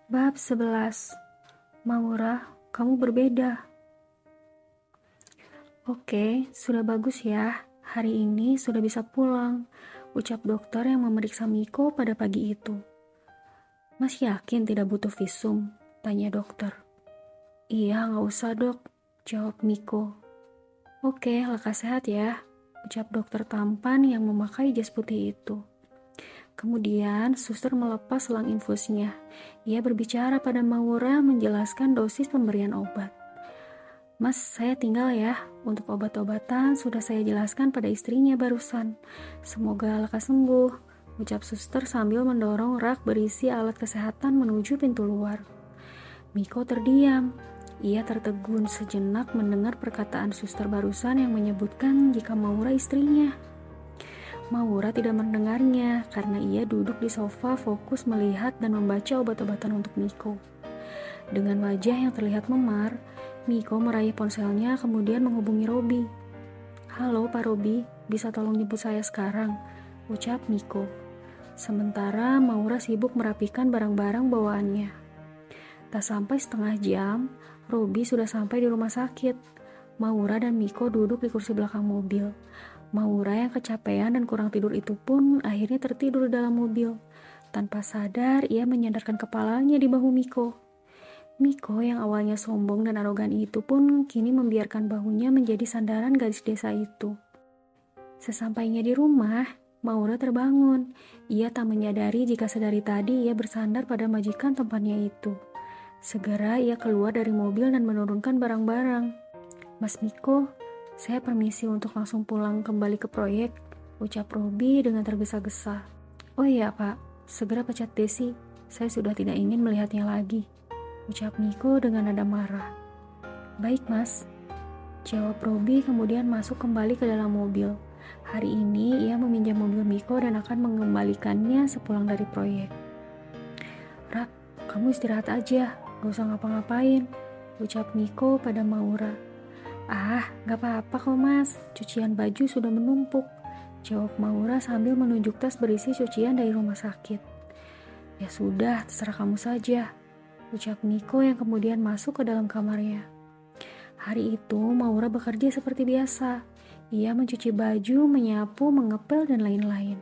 Bab 11. Maura, kamu berbeda. Oke, sudah bagus ya. Hari ini sudah bisa pulang, ucap dokter yang memeriksa Miko pada pagi itu. Mas yakin tidak butuh visum? Tanya dokter. Iya, nggak usah dok, jawab Miko. Oke, lekas sehat ya, ucap dokter tampan yang memakai jas putih itu. Kemudian, suster melepas selang infusnya. Ia berbicara pada Maura menjelaskan dosis pemberian obat. Mas, saya tinggal ya. Untuk obat-obatan sudah saya jelaskan pada istrinya barusan. Semoga lekas sembuh, ucap suster sambil mendorong rak berisi alat kesehatan menuju pintu luar. Miko terdiam. Ia tertegun sejenak mendengar perkataan suster barusan yang menyebutkan jika Maura istrinya. Maura tidak mendengarnya karena ia duduk di sofa fokus melihat dan membaca obat-obatan untuk Miko. Dengan wajah yang terlihat memar, Miko meraih ponselnya kemudian menghubungi Robi. Halo Pak Robi, bisa tolong jemput saya sekarang? Ucap Miko. Sementara Maura sibuk merapikan barang-barang bawaannya. Tak sampai setengah jam, Robi sudah sampai di rumah sakit. Maura dan Miko duduk di kursi belakang mobil. Maura yang kecapean dan kurang tidur itu pun akhirnya tertidur di dalam mobil. Tanpa sadar, ia menyandarkan kepalanya di bahu Miko. Miko yang awalnya sombong dan arogan itu pun kini membiarkan bahunya menjadi sandaran gadis desa itu. Sesampainya di rumah, Maura terbangun. Ia tak menyadari jika sedari tadi ia bersandar pada majikan tempatnya itu. Segera ia keluar dari mobil dan menurunkan barang-barang. Mas Miko, saya permisi untuk langsung pulang kembali ke proyek, ucap Robi dengan tergesa-gesa. Oh iya Pak, segera pecat Desi, saya sudah tidak ingin melihatnya lagi, ucap Miko dengan nada marah. Baik mas, jawab Robi kemudian masuk kembali ke dalam mobil. Hari ini ia meminjam mobil Miko dan akan mengembalikannya sepulang dari proyek. Rak, kamu istirahat aja, gak usah ngapa-ngapain, ucap Miko pada Maura. Ah, gak apa-apa kok mas, cucian baju sudah menumpuk, jawab Maura sambil menunjuk tas berisi cucian dari rumah sakit. Ya sudah, terserah kamu saja, ucap Miko yang kemudian masuk ke dalam kamarnya. Hari itu Maura bekerja seperti biasa. Ia mencuci baju, menyapu, mengepel, dan lain-lain.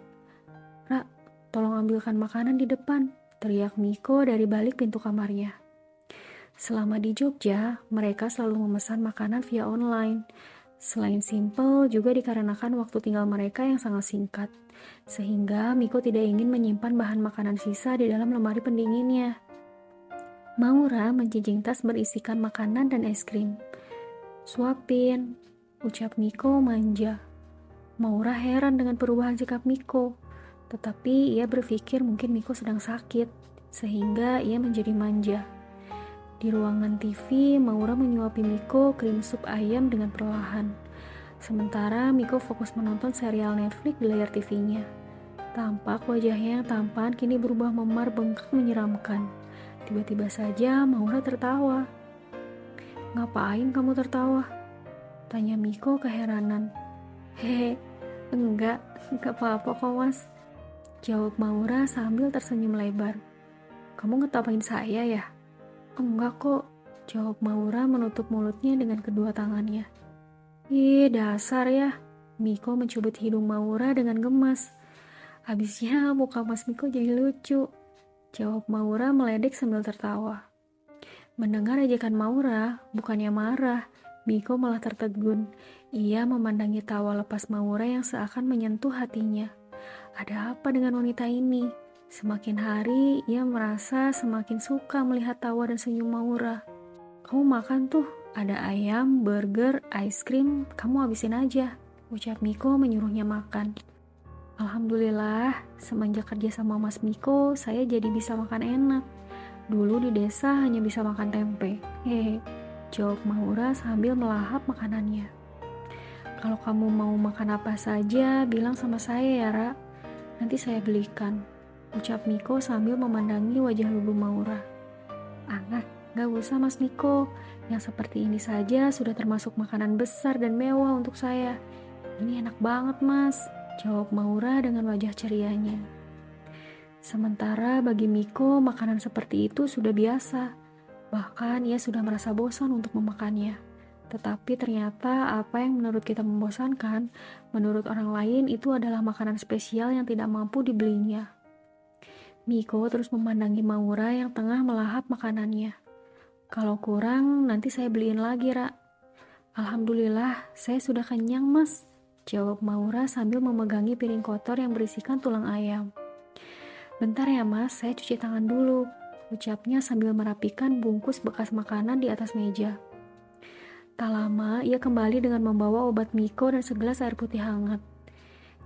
Rak, tolong ambilkan makanan di depan, teriak Miko dari balik pintu kamarnya. Selama di Jogja, mereka selalu memesan makanan via online. Selain simple, juga dikarenakan waktu tinggal mereka yang sangat singkat. Sehingga Miko tidak ingin menyimpan bahan makanan sisa di dalam lemari pendinginnya. Maura menjinjing tas berisikan makanan dan es krim. Suapin, ucap Miko manja. Maura heran dengan perubahan sikap Miko. Tetapi ia berpikir mungkin Miko sedang sakit, sehingga ia menjadi manja. Di ruangan TV, Maura menyuapi Miko krim sup ayam dengan perlahan. Sementara Miko fokus menonton serial Netflix di layar TV-nya. Tampak wajahnya yang tampan kini berubah memar bengkak menyeramkan. Tiba-tiba saja Maura tertawa. Ngapain kamu tertawa? Tanya Miko keheranan. Hehe, enggak apa-apa kok mas, jawab Maura sambil tersenyum lebar. Kamu ngetawain saya ya? Enggak kok, jawab Maura menutup mulutnya dengan kedua tangannya. Ih, dasar ya. Miko mencubit hidung Maura dengan gemas. Habisnya muka Mas Miko jadi lucu, jawab Maura meledek sambil tertawa. Mendengar ejekan Maura, bukannya marah, Miko malah tertegun. Ia memandangi tawa lepas Maura yang seakan menyentuh hatinya. Ada apa dengan wanita ini? Semakin hari, ia merasa semakin suka melihat tawa dan senyum Maura. Kamu makan tuh, ada ayam, burger, ice cream, kamu habisin aja, ucap Miko menyuruhnya makan. Alhamdulillah, semenjak kerja sama Mas Miko, saya jadi bisa makan enak. Dulu di desa hanya bisa makan tempe. Hehe, jawab Maura sambil melahap makanannya. Kalau kamu mau makan apa saja, bilang sama saya ya, Ra. Nanti saya belikan, ucap Miko sambil memandangi wajah lulu Maura. Gak usah Mas Miko, yang seperti ini saja sudah termasuk makanan besar dan mewah untuk saya. Ini enak banget Mas, jawab Maura dengan wajah cerianya. Sementara bagi Miko, makanan seperti itu sudah biasa. Bahkan ia sudah merasa bosan untuk memakannya. Tetapi ternyata apa yang menurut kita membosankan, menurut orang lain itu adalah makanan spesial yang tidak mampu dibelinya. Miko terus memandangi Maura yang tengah melahap makanannya. Kalau kurang, nanti saya beliin lagi, Ra. Alhamdulillah, saya sudah kenyang, Mas. Jawab Maura sambil memegangi piring kotor yang berisikan tulang ayam. Bentar ya mas, saya cuci tangan dulu, ucapnya sambil merapikan bungkus bekas makanan di atas meja. Tak lama, ia kembali dengan membawa obat Miko dan segelas air putih hangat.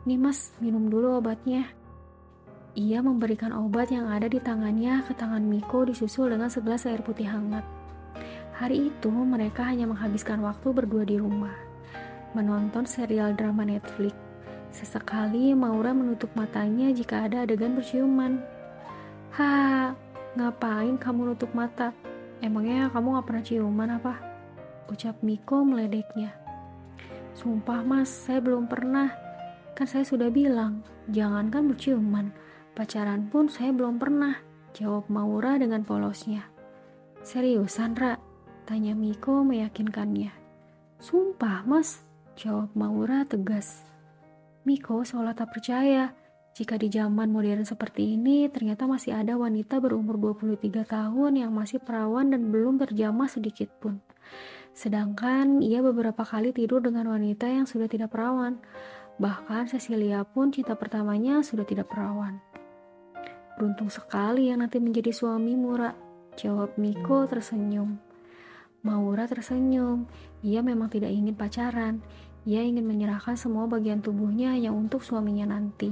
Nih mas, minum dulu obatnya. Ia memberikan obat yang ada di tangannya ke tangan Miko disusul dengan segelas air putih hangat. Hari itu mereka hanya menghabiskan waktu berdua di rumah, menonton serial drama Netflix. Sesekali Maura menutup matanya jika ada adegan berciuman. Ha, ngapain kamu nutup mata? Emangnya kamu gak pernah ciuman apa? Ucap Miko meledeknya. Sumpah mas, saya belum pernah. Kan saya sudah bilang, jangankan berciuman, pacaran pun saya belum pernah. Jawab Maura dengan polosnya. Seriusan Ra? Tanya Miko meyakinkannya. Sumpah mas, jawab Maura tegas. Miko seolah tak percaya jika di zaman modern seperti ini ternyata masih ada wanita berumur 23 tahun yang masih perawan dan belum terjamah sedikit pun. Sedangkan ia beberapa kali tidur dengan wanita yang sudah tidak perawan. Bahkan Cecilia pun cinta pertamanya sudah tidak perawan. Beruntung sekali yang nanti menjadi suamimu, Ra, jawab Miko tersenyum. Maura tersenyum. Ia memang tidak ingin pacaran. Ia ingin menyerahkan semua bagian tubuhnya hanya untuk suaminya nanti.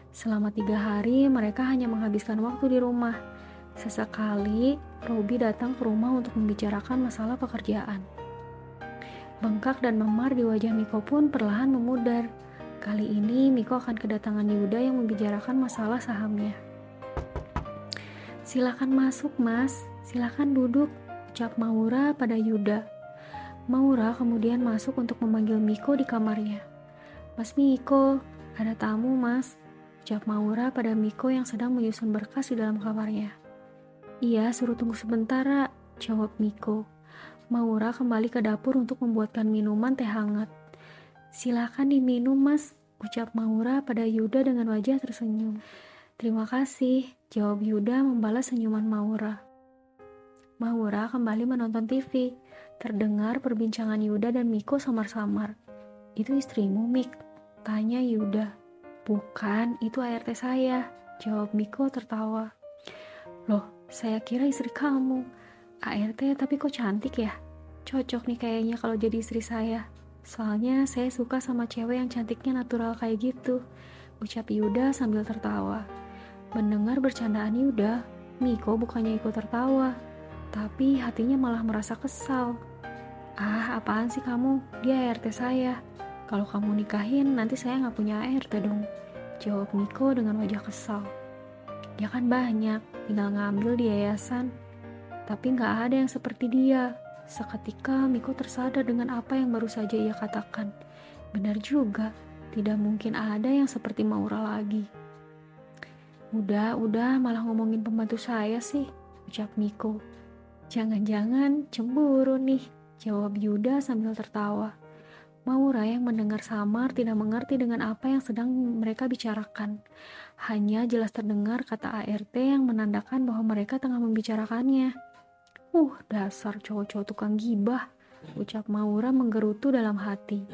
Selama 3 hari, mereka hanya menghabiskan waktu di rumah. Sesekali, Robi datang ke rumah untuk membicarakan masalah pekerjaan. Bengkak dan memar di wajah Miko pun perlahan memudar. Kali ini, Miko akan kedatangan Yuda yang membicarakan masalah sahamnya. Silakan masuk, Mas. Silakan duduk, ucap Maura pada Yuda. Maura kemudian masuk untuk memanggil Miko di kamarnya. Mas Miko, ada tamu mas, ucap Maura pada Miko yang sedang menyusun berkas di dalam kamarnya. Iya, suruh tunggu sebentar, Ra, jawab Miko. Maura kembali ke dapur untuk membuatkan minuman teh hangat. Silakan diminum mas, ucap Maura pada Yuda dengan wajah tersenyum. Terima kasih, jawab Yuda membalas senyuman Maura. Maura kembali menonton TV. Terdengar perbincangan Yuda dan Miko samar-samar. Itu istrimu, Mik? Tanya Yuda. Bukan, itu ART saya, jawab Miko tertawa. Loh, saya kira istri kamu. ART tapi kok cantik ya? Cocok nih kayaknya kalau jadi istri saya. Soalnya saya suka sama cewek yang cantiknya natural kayak gitu, ucap Yuda sambil tertawa. Mendengar bercandaan Yuda, Miko bukannya ikut tertawa, tapi hatinya malah merasa kesal. Ah, apaan sih kamu? Dia ART saya. Kalau kamu nikahin, nanti saya gak punya ART dong, jawab Miko dengan wajah kesal. Ya kan banyak, tinggal ngambil di yayasan. Tapi gak ada yang seperti dia. Seketika Miko tersadar dengan apa yang baru saja ia katakan. Benar juga, tidak mungkin ada yang seperti Maura lagi. Udah, malah ngomongin pembantu saya sih, ucap Miko. Jangan-jangan cemburu nih, jawab Yuda sambil tertawa. Maura yang mendengar samar tidak mengerti dengan apa yang sedang mereka bicarakan. Hanya jelas terdengar kata ART yang menandakan bahwa mereka tengah membicarakannya. Dasar cowok-cowok tukang gibah, ucap Maura menggerutu dalam hati.